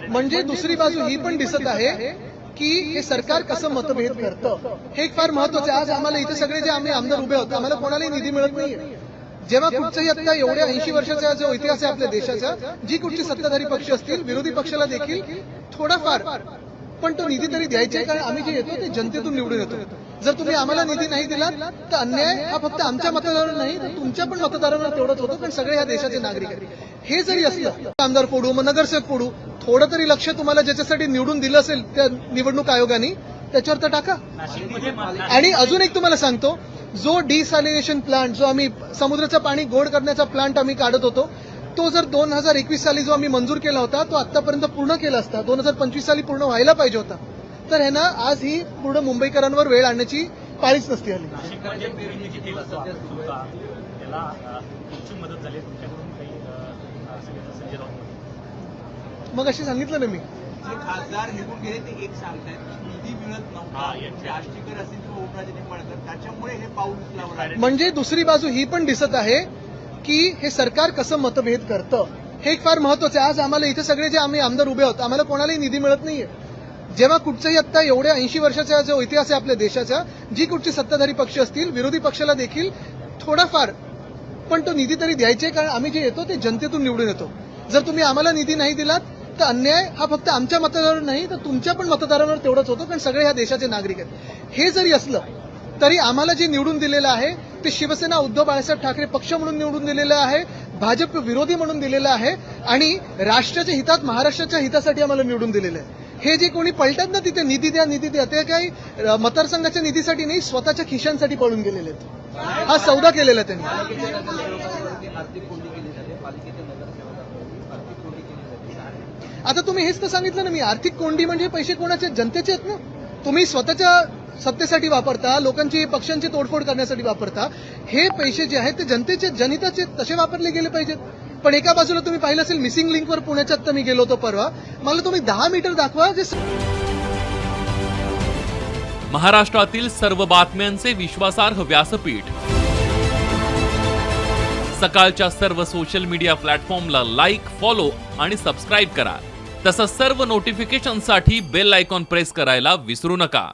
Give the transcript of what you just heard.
म्हणजे दुसरी बाजू ही पण दिसत आहे की हे सरकार कसं मतभेद करतं हे एक फार महत्वाचं आहे। आज आम्हाला इथे सगळे जे आम्ही आमदार उभे होतो आम्हाला कोणालाही निधी मिळत नाहीये। जेव्हा कुठचंही आता एवढ्या 80 वर्षाचा जो इतिहास आहे आपल्या देशाचा, जी कुठची सत्ताधारी पक्ष असतील विरोधी पक्षाला देखील थोडाफार पण तो निधी तरी द्यायचा, कारण आम्ही जे येतो ते जनतेतून निवडून येतो। जर तुम्ही आम्हाला निधी नाही दिलात तर अन्याय हा फक्त आमच्या मतदारांवर नाही तर तुमच्या पण मतदारांवर तेवढंच होतो, कारण सगळे ह्या देशाचे नागरिक आहेत। हे जरी असलं आमदार फोडू मग नगरसेवक फोडू, थोडं तरी लक्ष तुम्हाला ज्याच्यासाठी निवडून दिलं असेल त्या निवडणूक आयोगाने त्याच्यावर तर टाका। आणि अजून एक तुम्हाला सांगतो, जो डिसॅलिनेशन प्लांट जो आम्ही समुद्राचं पाणी गोड करण्याचा प्लांट आम्ही काढत होतो तो जर 2021 साली जो आम्ही मंजूर केला होता तो आतापर्यंत पूर्ण केला असता, 2025 साली पूर्ण व्हायला पाहिजे होता, तर हे ना आज ही पूर्ण मुंबईकरांवर वेळ आणण्याची पाळीच नसती आली। मग अशी सांगितलं ना मी, खासदार निघून गेले ते एक सांगतायत निधी मिळत नव्हता, आष्टीकर असतील किंवा ओमराजे निंबाळकर त्याच्यामुळे हे पाऊल उचलावं। म्हणजे दुसरी बाजू ही पण दिसत आहे की हे सरकार कसं मतभेद करतं हे एक फार महत्वाचं आहे। आज आम्हाला इथे सगळे जे आम्ही आमदार उभे होतो आम्हाला कोणालाही निधी मिळत नाहीये। जेव्हा कुठचंही आता एवढ्या 80 वर्षाचा जो इतिहास आहे आपल्या देशाचा, जी कुठची सत्ताधारी पक्ष असतील विरोधी पक्षाला देखील थोडाफार पण तो निधी तरी द्यायचे, कारण आम्ही जे येतो ते जनतेतून निवडून येतो। जर तुम्ही आम्हाला निधी नाही दिलात तर अन्याय हा फक्त आमच्या मतदारांवर नाही तर तुमच्या पण मतदारांवर तेवढंच होतो, कारण सगळे ह्या देशाचे नागरिक आहेत। हे जरी असलं तरी आम्हाला जे निवडून दिलेलं आहे ते शिवसेना उद्धव बाळासाहेब ठाकरे पक्ष म्हणून निवडून दिलेलं आहे, भाजप विरोधी म्हणून दिलेलं आहे आणि राष्ट्राच्या हितात महाराष्ट्राच्या हितासाठी आम्हाला निवडून दिलेलं आहे। हे जे कोणी पलटत ना तिथे निधी द्या ते काही मतदारसंघाच्या निधीसाठी नाही, स्वतःच्या खिशांसाठी पळून गेलेले आहेत। हा सौदा केलेला त्यांनी। आता तुम्ही हेच तर सांगितलं ना मी, आर्थिक कोंडी म्हणजे पैसे कोणाचे, जनतेचे आहेत ना। तुम्ही स्वतःच्या सत्तेसाठी वापरता, लोकांची पक्षांची तोडफोड करण्यासाठी वापरता, हे पैसे जे आहेत ते जनतेचे जनहिताचे तसे वापरले गेले पाहिजेत। पण एका बाजूला तुम्ही पाहिलं असेल मिसिंग लिंकवर पुण्याच्यात तर मी गेलो होतो परवा, मला तुम्ही 10 मीटर दाखवा जे महाराष्ट्रातील सर्व बातम्यांचे विश्वासार्ह व्यासपीठ सकाळच्या सर्व सोशल मीडिया प्लॅटफॉर्मला लाईक, फॉलो आणि सबस्क्राईब करा। तसंच सर्व नोटिफिकेशनसाठी बेल आयकॉन प्रेस करायला विसरू नका।